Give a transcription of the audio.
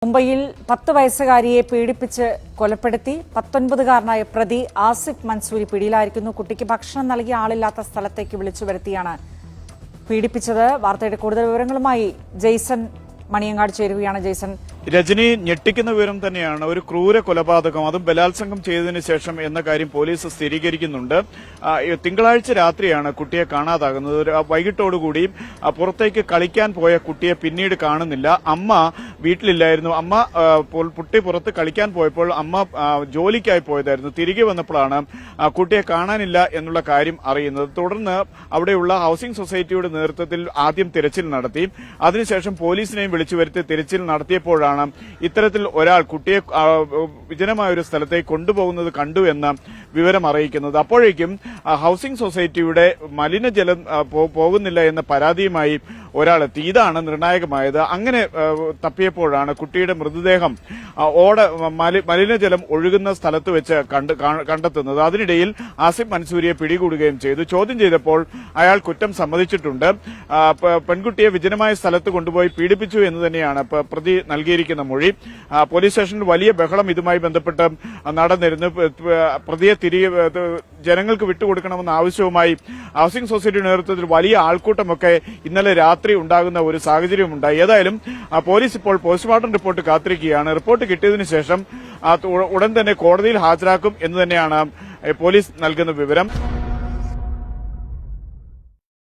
മുംബൈയിൽ 10 വയസ്സുകാരിയെ പീഡിപ്പിച്ച് കൊലപ്പെടുത്തി 19കാരനായ പ്രതി ആസിഫ് മൻസൂരി പിടിയിലായിരിക്കുന്നു. കുട്ടിക്ക് ഭക്ഷണം നൽകിയ ആളില്ലാത്ത സ്ഥലത്തേക്ക് വിളിച്ചു വരുത്തിയാണ് പീഡിപ്പിച്ചത്. വാർത്തയുടെ കൂടുതൽ വിവരങ്ങളുമായി ജെയ്സൺ മണിയങ്ങാട് ചേരുകയാണ്. ജെയ്സൺ, രജനി, ഞെട്ടിക്കുന്ന വിവരം തന്നെയാണ്. ഒരു ക്രൂര കൊലപാതകം, അതും ബലാത്സംഗം ചെയ്തതിനു ശേഷം എന്ന കാര്യം പോലീസ് സ്ഥിരീകരിക്കുന്നുണ്ട്. തിങ്കളാഴ്ച രാത്രിയാണ് കുട്ടിയെ കാണാതാകുന്നത്. വൈകിട്ടോടുകൂടി പുറത്തേക്ക് കളിക്കാൻ പോയ കുട്ടിയെ പിന്നീട് കാണുന്നില്ല. അമ്മ വീട്ടിലില്ലായിരുന്നു. അമ്മ കുട്ടി പുറത്ത് കളിക്കാൻ പോയപ്പോൾ അമ്മ ജോലിക്കായി പോയതായിരുന്നു. തിരികെ വന്നപ്പോഴാണ് കുട്ടിയെ കാണാനില്ല എന്നുള്ള കാര്യം അറിയുന്നത്. തുടർന്ന് അവിടെയുള്ള ഹൌസിംഗ് സൊസൈറ്റിയുടെ നേതൃത്വത്തിൽ ആദ്യം തിരച്ചിൽ നടത്തി. അതിനുശേഷം പോലീസിനെയും വിളിച്ചു വരുത്തി തിരച്ചിൽ നടത്തിയപ്പോഴാണ് ഇത്തരത്തിൽ ഒരാൾ കുട്ടിയെ വിജനമായ ഒരു സ്ഥലത്തേക്ക് കൊണ്ടുപോകുന്നത് കണ്ടു എന്ന വിവരം അറിയിക്കുന്നത്. അപ്പോഴേക്കും ഹൌസിംഗ് സൊസൈറ്റിയുടെ മലിനജലം പോകുന്നില്ല എന്ന പരാതിയുമായി ഒരാളെത്തി. ഇതാണ് നിർണായകമായത്. അങ്ങനെ തപ്പിയപ്പോഴാണ് കുട്ടിയുടെ മൃതദേഹം മലിനജലം ഒഴുകുന്ന സ്ഥലത്ത് വെച്ച് കണ്ടെത്തുന്നത്. അതിനിടയിൽ ആസിഫ് മൻസൂരിയെ പിടികൂടുകയും ചെയ്തു. ചോദ്യം ചെയ്തപ്പോൾ അയാൾ കുറ്റം സമ്മതിച്ചിട്ടുണ്ട്. പെൺകുട്ടിയെ വിജനമായ സ്ഥലത്ത് കൊണ്ടുപോയി പീഡിപ്പിച്ചു എന്ന് തന്നെയാണ് പ്രതി നൽകിയിരിക്കുന്ന മൊഴി. പോലീസ് സ്റ്റേഷനിൽ വലിയ ബഹളം ഇതുമായി ബന്ധപ്പെട്ട് നടന്നിരുന്നു. പ്രതിയെ തിരികെ ജനങ്ങൾക്ക് വിട്ടുകൊടുക്കണമെന്ന ആവശ്യവുമായി ഹൌസിംഗ് സൊസൈറ്റിയുടെ നേതൃത്വത്തിൽ വലിയ ആൾക്കൂട്ടമൊക്കെ ഇന്നലെ രാത്രി ഉണ്ടാകുന്ന ഒരു സാഹചര്യമുണ്ടായി. ഏതായാലും പോലീസ് ഇപ്പോൾ പോസ്റ്റ്മോർട്ടം റിപ്പോർട്ട് കാത്തിരിക്കുകയാണ്. റിപ്പോർട്ട് കിട്ടിയതിനു ശേഷം ഉടൻ തന്നെ കോടതിയിൽ ഹാജരാക്കും എന്ന് തന്നെയാണ് പോലീസ് നൽകുന്ന വിവരം.